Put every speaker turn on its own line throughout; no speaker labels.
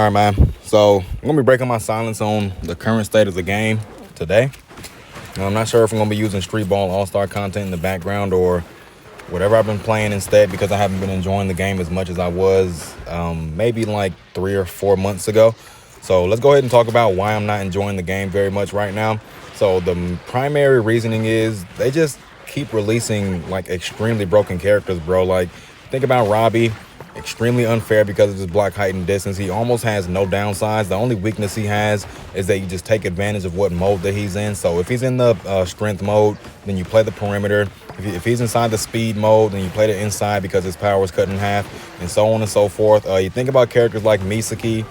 All right, man. So I'm going to be breaking my silence on the current state of the game today. Now, I'm not sure if I'm going to be using Streetball Allstar content in the background or whatever I've been playing instead, because I haven't been enjoying the game as much as I was maybe like 3 or 4 months ago. So let's go ahead and talk about why I'm not enjoying the game very much right now. So the primary reasoning is they just keep releasing like extremely broken characters, bro. Like, think about Robbie. Extremely unfair because of his block height and distance. He almost has no downsides. The only weakness he has is that you just take advantage of what mode that he's in. So if he's in the strength mode, then you play the perimeter. If he's inside the speed mode, then you play the inside because his power is cut in half, and so on and so forth. You think about characters like Misaki.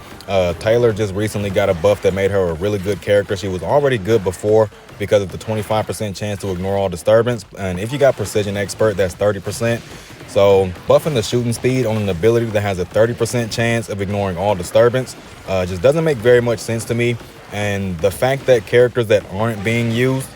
Taylor just recently got a buff that made her a really good character. She was already good before because of the 25% chance to ignore all disturbance. And if you got Precision Expert, that's 30%. So buffing the shooting speed on an ability that has a 30% chance of ignoring all disturbance just doesn't make very much sense to me. And the fact that characters that aren't being used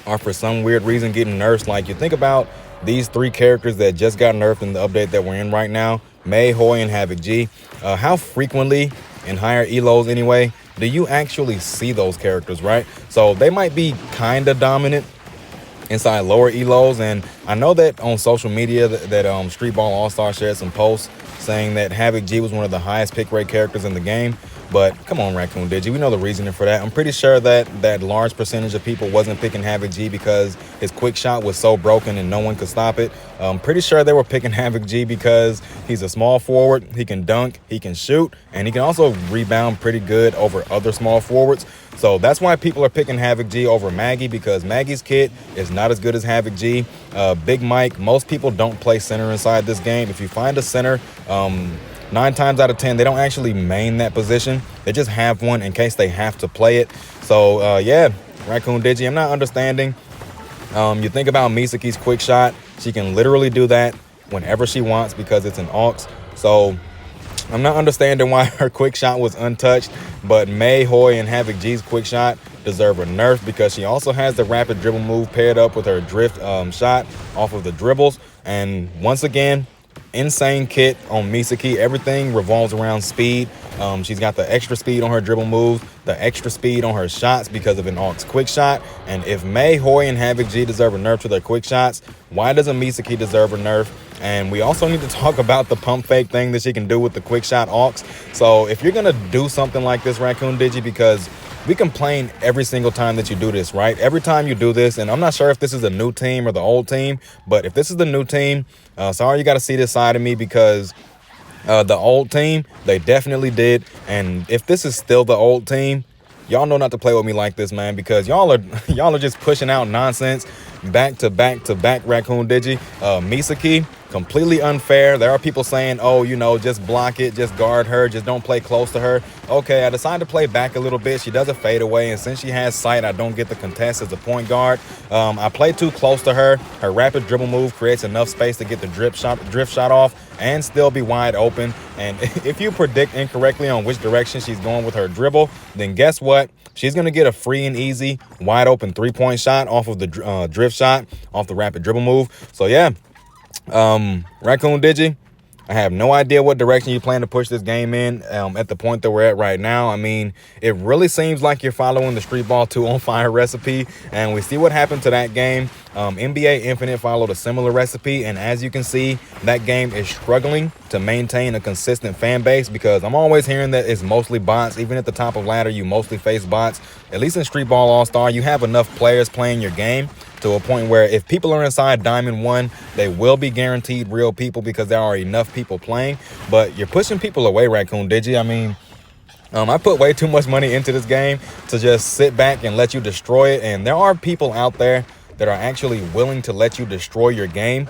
are for some weird reason getting nerfed. Like, you think about these 3 characters that just got nerfed in the update that we're in right now, Mei, Hoi, and Havoc G. How frequently in higher elos anyway do you actually see those characters, right? So they might be kind of dominant inside lower elos, and I know that on social media that Streetball All-Star shared some posts saying that Havoc G was one of the highest pick rate characters in the game. But come on, Raccoon Digi, we know the reasoning for that. I'm pretty sure that large percentage of people wasn't picking Havoc G because his quick shot was so broken and no one could stop it. I'm pretty sure they were picking Havoc G because he's a small forward, he can dunk, he can shoot, and he can also rebound pretty good over other small forwards. So that's why people are picking Havoc G over Maggie, because Maggie's kit is not as good as Havoc G. Big Mike, most people don't play center inside this game. If you find a center, 9 times out of 10, they don't actually main that position. They just have one in case they have to play it. So, yeah, Raccoon Digi, I'm not understanding. You think about Misaki's quick shot. She can literally do that whenever she wants because it's an aux. So I'm not understanding why her quick shot was untouched. But Mei, Hoi, and Havoc G's quick shot deserve a nerf because she also has the rapid dribble move paired up with her drift shot off of the dribbles. And once again, insane kit on Misaki. Everything revolves around speed. She's got the extra speed on her dribble moves, the extra speed on her shots because of an aux quick shot. And if Mei, Hoi, and Havoc G deserve a nerf to their quick shots, why doesn't Misaki deserve a nerf? And we also need to talk about the pump fake thing that she can do with the quick shot aux. So if you're gonna do something like this, Raccoon Digi, because we complain every single time that you do this, right? Every time you do this, and I'm not sure if this is a new team or the old team, but if this is the new team, sorry you got to see this side of me, because the old team, they definitely did. And if this is still the old team, y'all know not to play with me like this, man, because y'all are just pushing out nonsense back to back to back, Raccoon Digi. Misaki, completely unfair. There are people saying, oh, you know, just block it, just guard her, just don't play close to her. Okay, I decided to play back a little bit. She does a fadeaway, and since she has sight, I don't get the contest as a point guard. I play too close to her. Her rapid dribble move creates enough space to get the drift shot off and still be wide open. And if you predict incorrectly on which direction she's going with her dribble, then guess what? She's going to get a free and easy wide open 3-point shot off of the drift shot, off the rapid dribble move. So yeah, Raccoon Digi, I have no idea what direction you plan to push this game in at the point that we're at right now. I mean, it really seems like you're following the Streetball 2 on Fire recipe, and we see what happened to that game. NBA Infinite followed a similar recipe, and as you can see, that game is struggling to maintain a consistent fan base because I'm always hearing that it's mostly bots. Even at the top of ladder, you mostly face bots. At least in Streetball All-Star, you have enough players playing your game to a point where if people are inside Diamond 1, they will be guaranteed real people because there are enough people playing. But you're pushing people away, Raccoon Digi. I mean, I put way too much money into this game to just sit back and let you destroy it. And there are people out there that are actually willing to let you destroy your game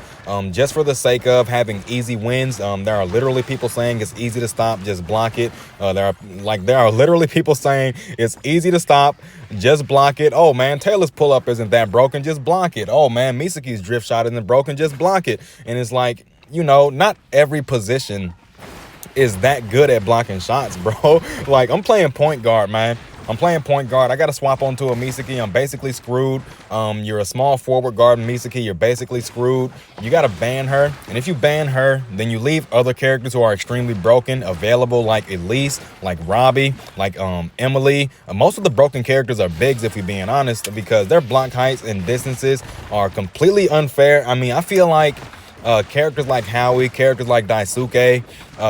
just for the sake of having easy wins. There are literally people saying it's easy to stop, just block it. There are literally people saying it's easy to stop, just block it. Oh man, Taylor's pull-up isn't that broken, just block it. Oh man, Misaki's drift shot isn't broken, just block it. And it's like, you know, not every position is that good at blocking shots, bro. Like, I'm playing point guard, man. I'm playing point guard. I got to swap onto a Misaki. I'm basically screwed. You're a small forward guard, Misaki. You're basically screwed. You got to ban her. And if you ban her, then you leave other characters who are extremely broken available, like Elise, like Robbie, like Emily. Most of the broken characters are bigs, if we're being honest, because their block heights and distances are completely unfair. I mean, I feel like characters like Howie, characters like Daisuke,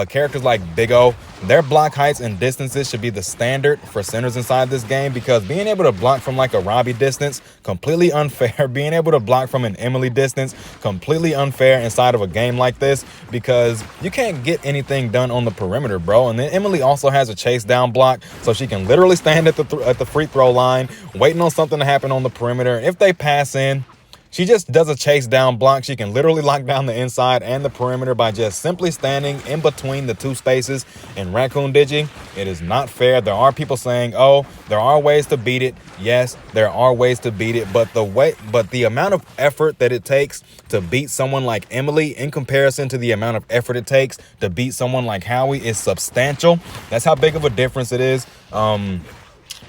characters like Big O, their block heights and distances should be the standard for centers inside this game, because being able to block from like a Robbie distance, completely unfair. Being able to block from an Emily distance, completely unfair inside of a game like this, because you can't get anything done on the perimeter, bro. And then Emily also has a chase down block, so she can literally stand at the free throw line, waiting on something to happen on the perimeter. If they pass in, she just does a chase down block. She can literally lock down the inside and the perimeter by just simply standing in between the two spaces. In Raccoon Digi, it is not fair. There are people saying, oh, there are ways to beat it. Yes, there are ways to beat it, but the amount of effort that it takes to beat someone like Emily in comparison to the amount of effort it takes to beat someone like Howie is substantial. That's how big of a difference it is.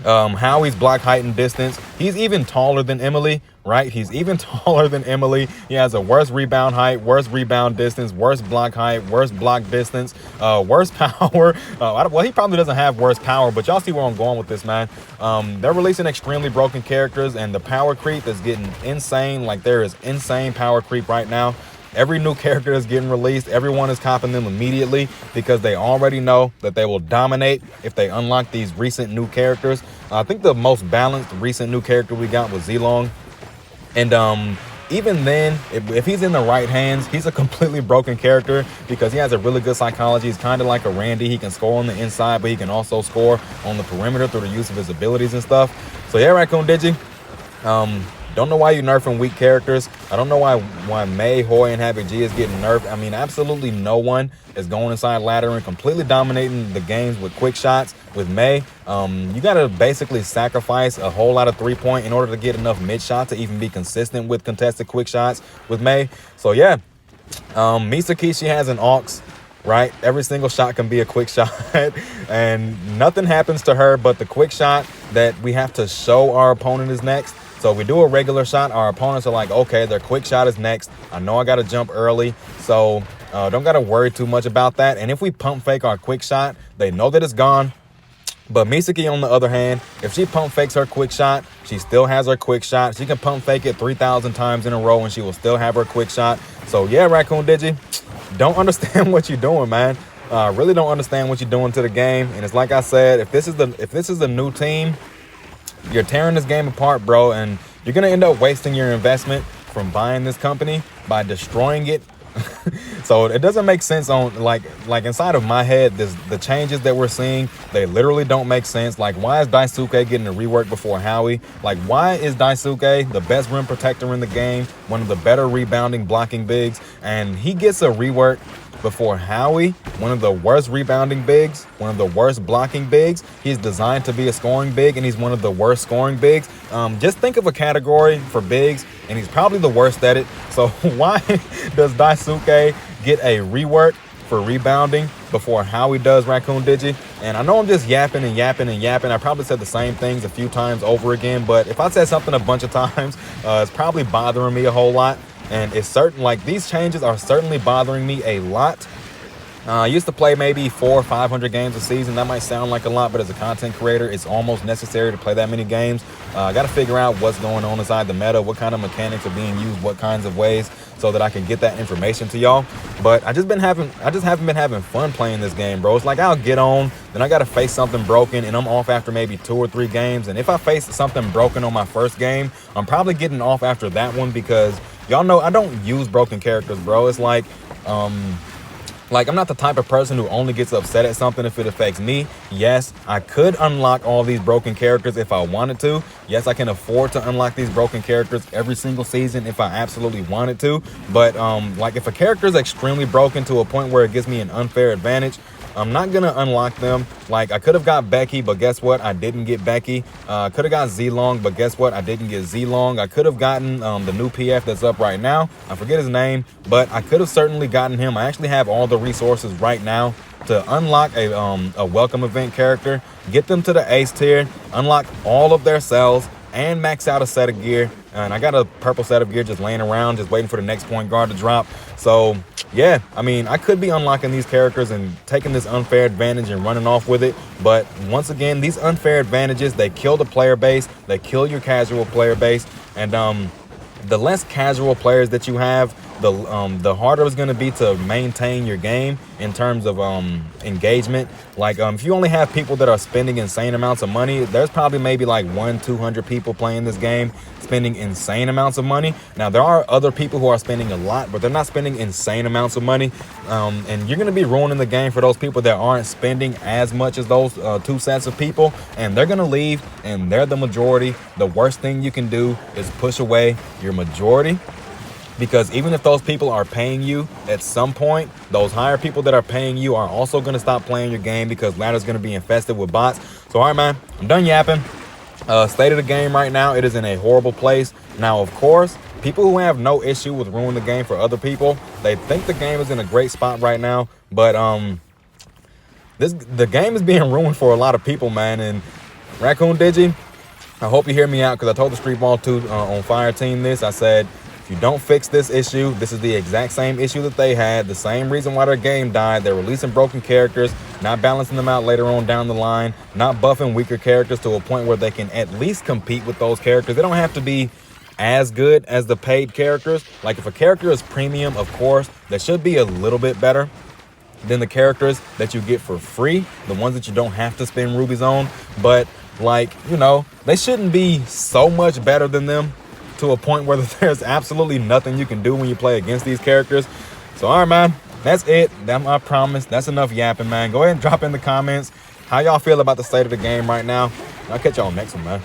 Howie's block height and distance, he's even taller than Emily, right? He's even taller than Emily. He has a worse rebound height, worse rebound distance, worse block height, worse block distance, worse power. Well, he probably doesn't have worse power, but y'all see where I'm going with this, man. They're releasing extremely broken characters, and the power creep is getting insane. Like, there is insane power creep right now. Every new character is getting released, everyone is copping them immediately because they already know that they will dominate if they unlock these recent new characters. I think the most balanced recent new character we got was Zilong. And even then, if he's in the right hands, he's a completely broken character because he has a really good psychology. He's kind of like a Randy. He can score on the inside, but he can also score on the perimeter through the use of his abilities and stuff. So yeah, Raccoon Digi. Don't know why you're nerfing weak characters. I don't know why May, Hoy, and Havoc G is getting nerfed. I mean, absolutely no one is going inside ladder and completely dominating the games with quick shots with May. You got to basically sacrifice a whole lot of three-point in order to get enough mid shot to even be consistent with contested quick shots with May. So yeah, Misaki, she has an aux, right? Every single shot can be a quick shot and nothing happens to her but the quick shot that we have to show our opponent is next. So if we do a regular shot, our opponents are like, okay, their quick shot is next. I know I got to jump early, so don't got to worry too much about that. And if we pump fake our quick shot, they know that it's gone. But Misaki, on the other hand, if she pump fakes her quick shot, she still has her quick shot. She can pump fake it 3,000 times in a row and she will still have her quick shot. So yeah, Raccoon Digi, don't understand what you're doing, man. Really don't understand what you're doing to the game. And it's like I said, if this is the new team, you're tearing this game apart, bro, and you're gonna end up wasting your investment from buying this company by destroying it. So it doesn't make sense on like inside of my head. The changes that we're seeing, they literally don't make sense. Like, why is Daisuke getting a rework before Howie? Like, why is Daisuke the best rim protector in the game, one of the better rebounding blocking bigs, and he gets a rework before Howie, one of the worst rebounding bigs, one of the worst blocking bigs? He's designed to be a scoring big, and he's one of the worst scoring bigs. Just think of a category for bigs, and he's probably the worst at it. So why does Daisuke get a rework for rebounding before Howie does, Raccoon Digi? And I know I'm just yapping and yapping and yapping. I probably said the same things a few times over again, but if I said something a bunch of times, it's probably bothering me a whole lot. And it's certain, like, these changes are certainly bothering me a lot. I used to play maybe 400 or 500 games a season. That might sound like a lot, but as a content creator, it's almost necessary to play that many games. I got to figure out what's going on inside the meta, what kind of mechanics are being used, what kinds of ways, so that I can get that information to y'all. But I just haven't been having fun playing this game, bro. It's like I'll get on, then I got to face something broken, and I'm off after maybe 2 or 3 games. And if I face something broken on my first game, I'm probably getting off after that one because y'all know I don't use broken characters, bro. It's like I'm not the type of person who only gets upset at something if it affects me. Yes, I could unlock all these broken characters if I wanted to. Yes, I can afford to unlock these broken characters every single season if I absolutely wanted to. But like, if a character is extremely broken to a point where it gives me an unfair advantage, I'm not gonna unlock them. Like, I could have got Becky, but guess what? I didn't get Becky. Could have got Zilong, but guess what? I didn't get Zilong. I could have gotten the new PF that's up right now. I forget his name, but I could have certainly gotten him. I actually have all the resources right now to unlock a welcome event character get them to the ace tier, unlock all of their cells, and max out a set of gear. And I got a purple set of gear just laying around, just waiting for the next point guard to drop. So yeah, I mean, I could be unlocking these characters and taking this unfair advantage and running off with it. But once again, these unfair advantages, they kill the player base, they kill your casual player base. And the less casual players that you have, the harder it's going to be to maintain your game in terms of engagement. Like if you only have people that are spending insane amounts of money, there's probably maybe like 100-200 people playing this game spending insane amounts of money. Now there are other people who are spending a lot, but they're not spending insane amounts of money, and you're going to be ruining the game for those people that aren't spending as much as those two sets of people, and they're going to leave, and they're the majority. The worst thing you can do is push away your majority, because even if those people are paying you at some point, those higher people that are paying you are also going to stop playing your game because ladder's going to be infested with bots. So all right, man, I'm done yapping. State of the game right now, it is in a horrible place. Now, of course, people who have no issue with ruining the game for other people, they think the game is in a great spot right now, but the game is being ruined for a lot of people, man. And Raccoon Digi, I hope you hear me out, because I told the Streetball 2 on Fire Team this. I said, if you don't fix this issue, this is the exact same issue that they had, the same reason why their game died. They're releasing broken characters, not balancing them out later on down the line, not buffing weaker characters to a point where they can at least compete with those characters. They don't have to be as good as the paid characters. Like if a character is premium, of course, they should be a little bit better than the characters that you get for free, the ones that you don't have to spend rubies on. But like, you know, they shouldn't be so much better than them to a point where there's absolutely nothing you can do when you play against these characters. So all right, man, that's it. That's my promise. That's enough yapping, man. Go ahead and drop in the comments how y'all feel about the state of the game right now. I'll catch y'all next one, man.